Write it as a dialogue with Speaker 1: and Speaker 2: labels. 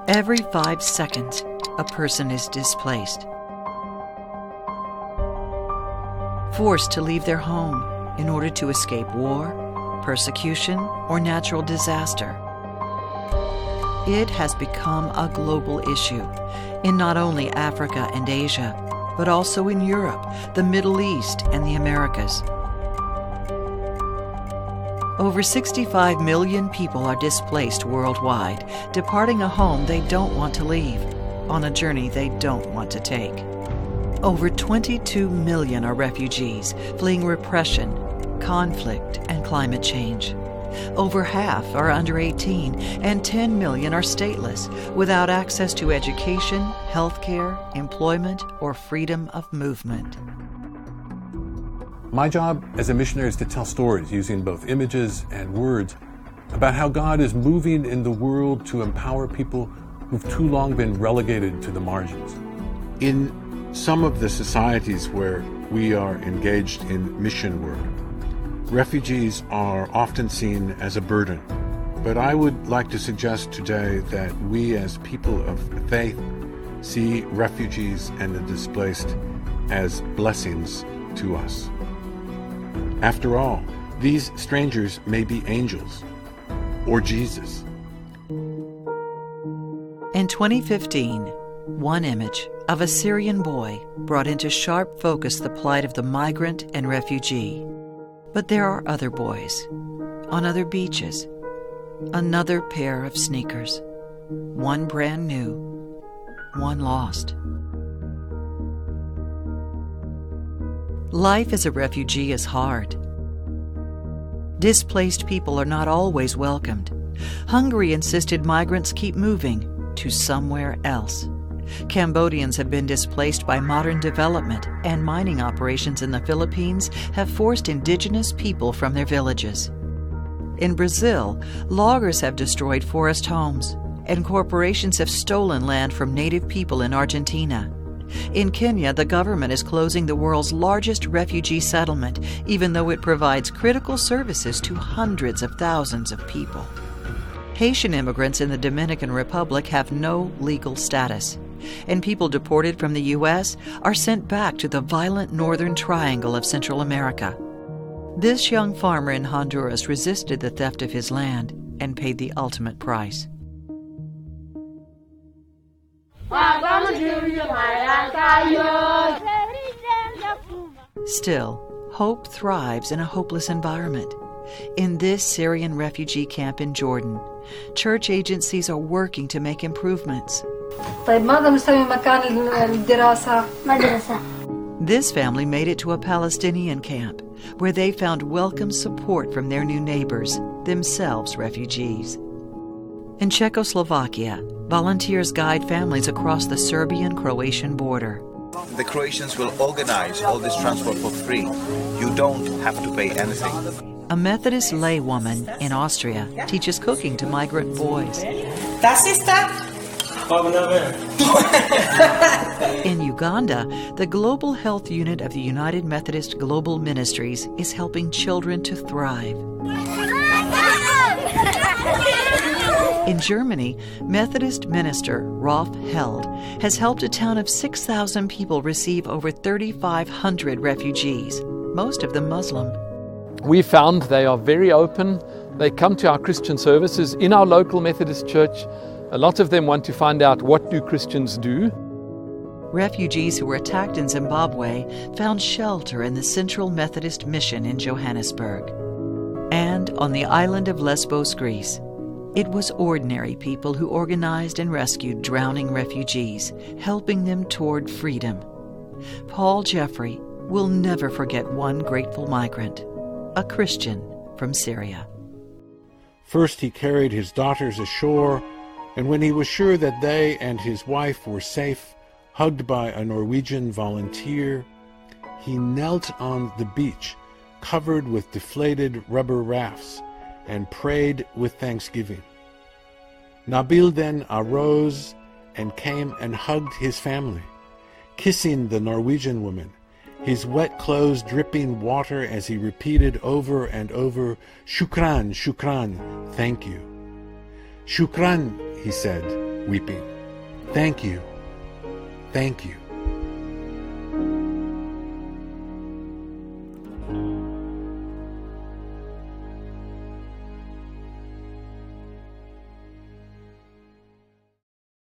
Speaker 1: Every 5 seconds, a person is displaced, forced to leave their home in order to escape war, persecution, or natural disaster. It has become a global issue in not only Africa and Asia, but also in Europe, the Middle East, and the Americas. Over 65 million people are displaced worldwide, departing a home they don't want to leave, on a journey they don't want to take. Over 22 million are refugees, fleeing repression, conflict, and climate change. Over half are under 18, and 10 million are stateless, without access to education, healthcare, employment, or freedom of movement.
Speaker 2: My job as a missionary is to tell stories using both images and words about how God is moving in the world to empower people who've too long been relegated to the margins.
Speaker 3: In some of the societies where we are engaged in mission work, refugees are often seen as a burden. But I would like to suggest today that we as people of faith see refugees and the displaced as blessings to us. After all, these strangers may be angels or Jesus.
Speaker 1: In 2015, one image of a Syrian boy brought into sharp focus the plight of the migrant and refugee. But there are other boys, on other beaches, another pair of sneakers, one brand new, one lost. Life as a refugee is hard. Displaced people are not always welcomed. Hungary insisted migrants keep moving to somewhere else. Cambodians have been displaced by modern development, and mining operations in the Philippines have forced indigenous people from their villages. In Brazil, loggers have destroyed forest homes, and corporations have stolen land from native people in Argentina. In Kenya, the government is closing the world's largest refugee settlement, even though it provides critical services to hundreds of thousands of people. Haitian immigrants in the Dominican Republic have no legal status, and people deported from the U.S. are sent back to the violent northern triangle of Central America. This young farmer in Honduras resisted the theft of his land and paid the ultimate price. Still, hope thrives in a hopeless environment. In this Syrian refugee camp in Jordan, church agencies are working to make improvements. This family made it to a Palestinian camp, where they found welcome support from their new neighbors, themselves refugees. In Czechoslovakia, volunteers guide families across the Serbian-Croatian border.
Speaker 4: The Croatians will organize all this transport for free. You don't have to pay anything.
Speaker 1: A Methodist laywoman in Austria teaches cooking to migrant boys. In Uganda, the Global Health Unit of the United Methodist Global Ministries is helping children to thrive. In Germany, Methodist minister Rolf Held has helped a town of 6,000 people receive over 3,500 refugees, most of them Muslim.
Speaker 5: We found they are very open. They come to our Christian services in our local Methodist church. A lot of them want to find out, what do Christians do?
Speaker 1: Refugees who were attacked in Zimbabwe found shelter in the Central Methodist Mission in Johannesburg. And on the island of Lesbos, Greece, it was ordinary people who organized and rescued drowning refugees, helping them toward freedom. Paul Jeffrey will never forget one grateful migrant, a Christian from Syria.
Speaker 3: First he carried his daughters ashore, and when he was sure that they and his wife were safe, hugged by a Norwegian volunteer, he knelt on the beach, covered with deflated rubber rafts, and prayed with thanksgiving. Nabil then arose and came and hugged his family, kissing the Norwegian woman, his wet clothes dripping water as he repeated over and over, "Shukran, shukran, thank you." Shukran, he said, weeping. Thank you. Thank you.